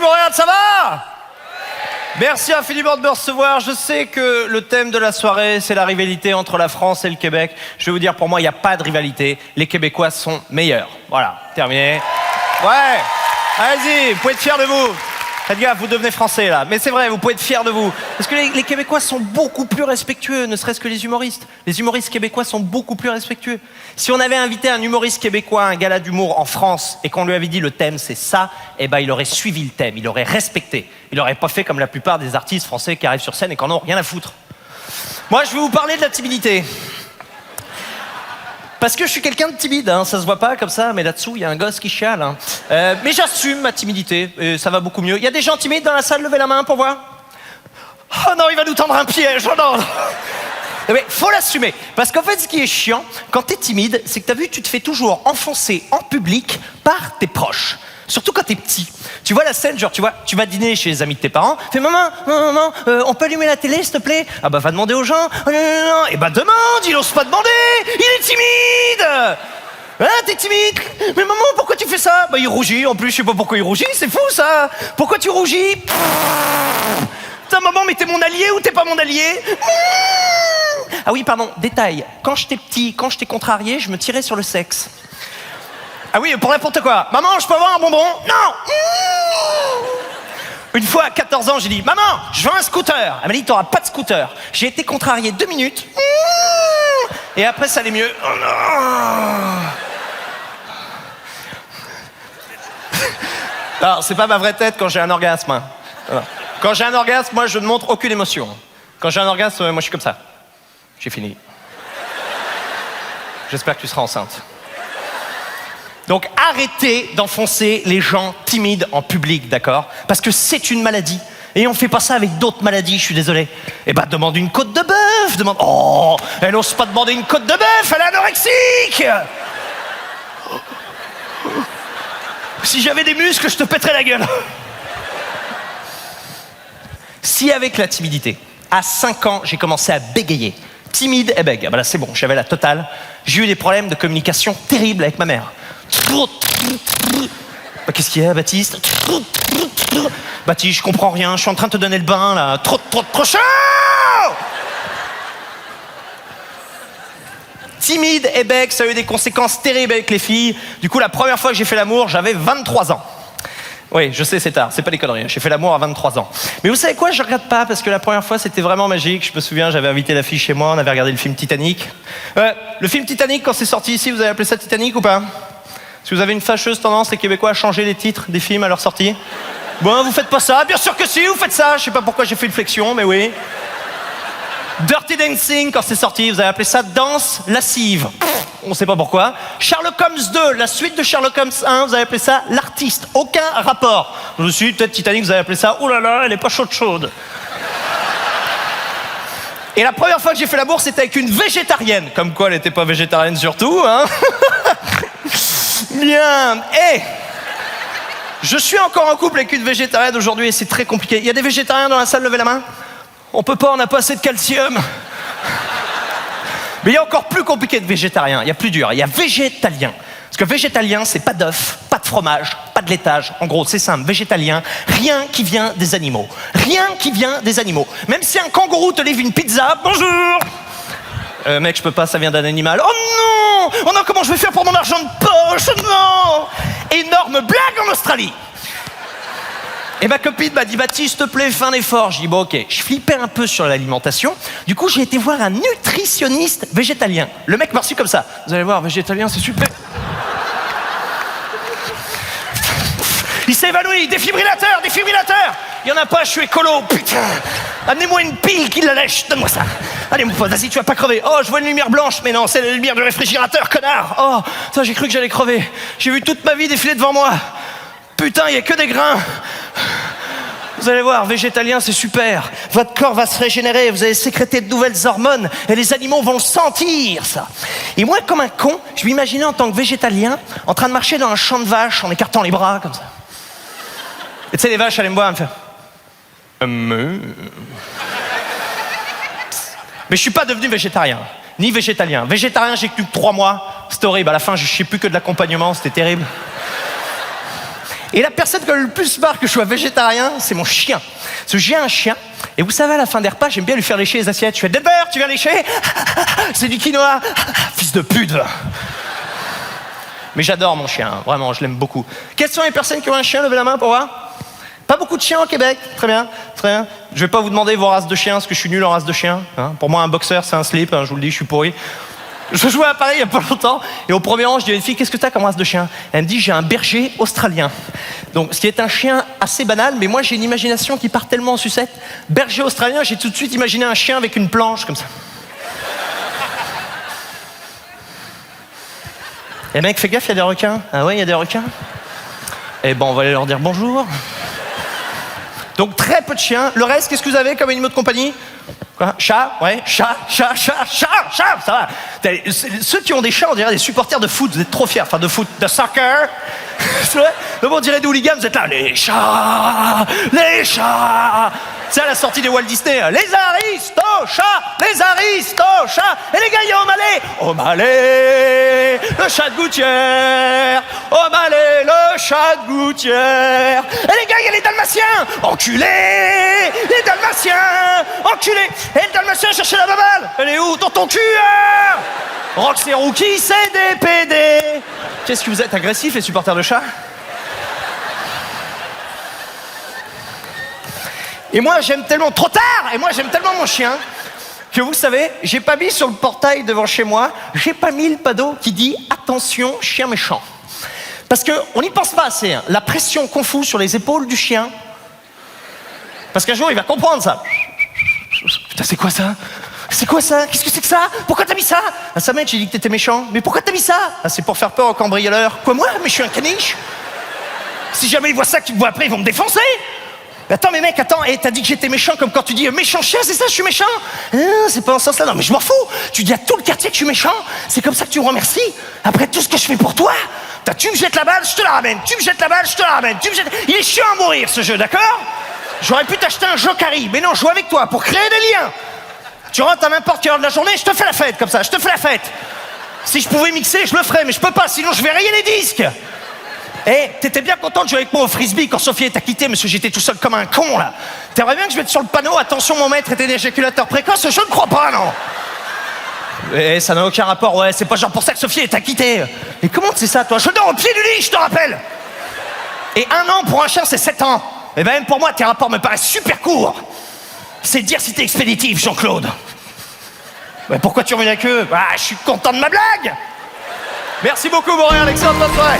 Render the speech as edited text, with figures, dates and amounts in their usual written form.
Montréal, ça va? Merci infiniment de me recevoir. Je sais que le thème de la soirée, c'est la rivalité entre la France et le Québec. Je vais vous dire, pour moi, il n'y a pas de rivalité. Les Québécois sont meilleurs. Voilà, terminé. Ouais, allez-y, vous pouvez être fiers de vous. Faites gaffe, vous devenez français là. Mais c'est vrai, vous pouvez être fiers de vous. Parce que les Québécois sont beaucoup plus respectueux, ne serait-ce que les humoristes. Les humoristes québécois sont beaucoup plus respectueux. Si on avait invité un humoriste québécois à un gala d'humour en France et qu'on lui avait dit le thème c'est ça, eh ben il aurait suivi le thème, il aurait respecté. Il aurait pas fait comme la plupart des artistes français qui arrivent sur scène et qui en ont rien à foutre. Moi, je vais vous parler de la timidité. Parce que je suis quelqu'un de timide, hein, ça se voit pas comme ça, mais là-dessous, il y a un gosse qui chiale. Hein. Mais j'assume ma timidité, et ça va beaucoup mieux. Il y a des gens timides dans la salle, levez la main pour voir. Oh non, il va nous tendre un piège, oh non. Mais faut l'assumer, parce qu'en fait, ce qui est chiant, quand t'es timide, c'est que t'as vu, tu te fais toujours enfoncer en public par tes proches. Surtout quand t'es petit. Tu vois la scène, genre, tu vas dîner chez les amis de tes parents, fais maman, on peut allumer la télé, s'il te plaît? Ah bah, va demander aux gens. Oh, non. Et bah, demande, il ose pas demander, il est timide! Hein, t'es timide? Mais maman, pourquoi tu fais ça? Bah, il rougit, en plus, je sais pas pourquoi il rougit, c'est fou ça! Pourquoi tu rougis? Putain, maman, mais t'es mon allié ou t'es pas mon allié? Ah oui, pardon, détail, quand j'étais petit, quand j'étais contrarié, je me tirais sur le sexe. Ah oui, pour n'importe quoi. Maman, je peux avoir un bonbon? Non. Une fois, à 14 ans, j'ai dit, maman, je veux un scooter. Elle m'a dit, t'auras pas de scooter. J'ai été contrarié 2 minutes. Et après, ça allait mieux. Oh non. Non, c'est pas ma vraie tête quand j'ai un orgasme. Hein. Quand j'ai un orgasme, moi, je ne montre aucune émotion. Quand j'ai un orgasme, moi, je suis comme ça. J'ai fini. J'espère que tu seras enceinte. Donc arrêtez d'enfoncer les gens timides en public, d'accord? Parce que c'est une maladie. Et on fait pas ça avec d'autres maladies, je suis désolé. Eh ben demande une côte de bœuf, demande... Oh, elle n'ose pas demander une côte de bœuf, elle est anorexique! Si j'avais des muscles, je te pèterais la gueule. Si avec la timidité, à 5 ans, j'ai commencé à bégayer. Timide et bègue. Ah ben là c'est bon, j'avais la totale. J'ai eu des problèmes de communication terribles avec ma mère. Bah, qu'est-ce qu'il y a, Baptiste? Baptiste, je comprends rien, je suis en train de te donner le bain, là. Trop chaud! Timide et bec, ça a eu des conséquences terribles avec les filles. Du coup, la première fois que j'ai fait l'amour, j'avais 23 ans. Oui, je sais, c'est tard, c'est pas des conneries. J'ai fait l'amour à 23 ans. Mais vous savez quoi, je regrette pas, parce que la première fois, c'était vraiment magique. Je me souviens, j'avais invité la fille chez moi, on avait regardé le film Titanic. Le film Titanic, quand c'est sorti ici, vous avez appelé ça Titanic ou pas? Si vous avez une fâcheuse tendance, les Québécois, à changer les titres des films à leur sortie. Bon, vous faites pas ça? Bien sûr que si, vous faites ça. Je sais pas pourquoi j'ai fait une flexion, mais oui. Dirty Dancing, quand c'est sorti, vous avez appelé ça Danse lascive. On sait pas pourquoi. Sherlock Holmes 2, la suite de Sherlock Holmes 1, vous avez appelé ça L'artiste. Aucun rapport. Je me suis dit, peut-être Titanic, vous avez appelé ça Oh là là, elle est pas chaude. Et la première fois que j'ai fait l'amour, c'était avec une végétarienne. Comme quoi, elle était pas végétarienne surtout, hein. Bien. Je suis encore en couple avec une végétarienne aujourd'hui et c'est très compliqué. Il y a des végétariens dans la salle, levez la main. On peut pas, on n'a pas assez de calcium. Mais il y a encore plus compliqué de végétarien, il y a plus dur, il y a végétalien. Parce que végétalien, c'est pas d'œuf, pas de fromage, pas de laitage. En gros, c'est simple, végétalien, rien qui vient des animaux. Rien qui vient des animaux. Même si un kangourou te livre une pizza, bonjour. Mec, je peux pas, ça vient d'un animal. Oh non! Oh non, comment je vais faire pour mon argent de poche? Oh non! Énorme blague en Australie. Et ma copine m'a dit, Baptiste, s'il te plaît, fais un effort. Je dis, bon, ok. Je flippais un peu sur l'alimentation. Du coup, j'ai été voir un nutritionniste végétalien. Le mec m'a reçu comme ça. Vous allez voir, végétalien, c'est super. Il s'est évanoui. Défibrillateur, défibrillateur. Il y en a pas, je suis écolo. Putain. Amenez-moi une pile qui la lèche. Donne-moi ça. Allez, mon pote, vas-y, tu vas pas crever. Oh, je vois une lumière blanche. Mais non, c'est la lumière du réfrigérateur, connard. Oh, putain, j'ai cru que j'allais crever. J'ai vu toute ma vie défiler devant moi. Putain, il y a que des grains. Vous allez voir, végétalien, c'est super. Votre corps va se régénérer, vous allez sécréter de nouvelles hormones et les animaux vont le sentir, ça. Et moi, comme un con, je m'imaginais en tant que végétalien en train de marcher dans un champ de vaches en écartant les bras, comme ça. Et tu sais, les vaches, elles me voir, elles me faire... Mais je suis pas devenu végétarien, ni végétalien. Végétarien, j'ai tenu que 3 mois. C'était horrible, à la fin, je sais plus que de l'accompagnement, c'était terrible. Et la personne qui a le plus marre que je sois végétarien, c'est mon chien. Parce que j'ai un chien, et vous savez, à la fin des repas, j'aime bien lui faire lécher les assiettes. Je fais, Denver, tu viens lécher? C'est du quinoa. Fils de pute. Mais j'adore mon chien, vraiment, je l'aime beaucoup. Quelles sont les personnes qui ont un chien? Levez la main pour voir. Pas beaucoup de chiens au Québec. Très bien, très bien. Je vais pas vous demander vos races de chiens, parce que je suis nul en race de chiens. Hein. Pour moi, un boxeur, c'est un slip, hein, je vous le dis, je suis pourri. Je jouais à Paris il y a pas longtemps, et au premier rang, je dis à une fille, qu'est-ce que t'as comme race de chien? Elle me dit, j'ai un berger australien. Donc, ce qui est un chien assez banal, mais moi, j'ai une imagination qui part tellement en sucette. Berger australien, j'ai tout de suite imaginé un chien avec une planche, comme ça. Et mec, fais gaffe, il y a des requins. Ah ouais, il y a des requins? Eh ben, on va aller leur dire bonjour. Donc, très peu de chiens. Le reste, qu'est-ce que vous avez comme animaux de compagnie? Quoi? Chat? Ouais, chat, ça va. Ceux qui ont des chats, on dirait des supporters de foot, vous êtes trop fiers. Enfin, de foot, de soccer. C'est vrai? Donc, on dirait des hooligans, vous êtes là. Les chats! C'est à la sortie des Walt Disney. Les aristochats! Et les gars, il y a O'Malley, le chat de gouttière. O'Malley, le chat de gouttière. Et les gars, il y a les dalmatiens. Enculés! Les dalmatiens! Enculés! Et le dalmatien cherchait la baballe. Elle est où? Dans ton cul, hein? Rox et Rookie, c'est des PD. Qu'est-ce que vous êtes agressifs, les supporters de chats? Et moi, j'aime tellement... Trop tard! Et moi, j'aime tellement mon chien que vous savez, j'ai pas mis sur le portail devant chez moi, j'ai pas mis le panneau qui dit « Attention, chien méchant ». Parce qu'on n'y pense pas assez, hein. La pression qu'on fout sur les épaules du chien. Parce qu'un jour, il va comprendre ça. Putain, c'est quoi ça? C'est quoi ça? Qu'est-ce que c'est que ça? Pourquoi t'as mis ça? Ah, ça mec, j'ai dit que t'étais méchant. Mais pourquoi t'as mis ça? Ah, c'est pour faire peur aux cambrioleurs. Quoi, moi? Mais je suis un caniche. Si jamais ils voient ça, qu'ils me voient après, ils vont me défoncer. Attends, mais mec, attends, t'as dit que j'étais méchant comme quand tu dis méchant chien, c'est ça, je suis méchant? C'est pas en ce sens-là, non, mais je m'en fous. Tu dis à tout le quartier que je suis méchant. C'est comme ça que tu me remercies. Après tout ce que je fais pour toi. Tu me jettes la balle, je te la ramène. Tu me jettes la balle, je te la ramène. Il est chiant à mourir, ce jeu, d'accord? J'aurais pu t'acheter un Jokari, mais non, je joue avec toi pour créer des liens. Tu rentres à n'importe quelle heure de la journée, je te fais la fête, comme ça, je te fais la fête. Si je pouvais mixer, je le ferais, mais je peux pas, sinon je vais rayer les disques. T'étais bien content de jouer avec moi au frisbee quand Sophie t'a quitté, parce que j'étais tout seul comme un con, là. T'aimerais bien que je mette sur le panneau, attention, mon maître était d'éjaculateur précoce? Je ne crois pas, non. Ça n'a aucun rapport, ouais, c'est pas genre pour ça que Sophie t'a quitté. Et comment tu sais ça, toi? Je dors au pied du lit, je te rappelle. Et 1 an pour un chien, c'est 7 ans. Et ben même pour moi, tes rapports me paraissent super courts. C'est dire si t'es expéditif, Jean-Claude. Mais pourquoi tu reviens avec eux? Bah, je suis content de ma blague. Merci beaucoup, Boréal, Alexandre, bonne soirée.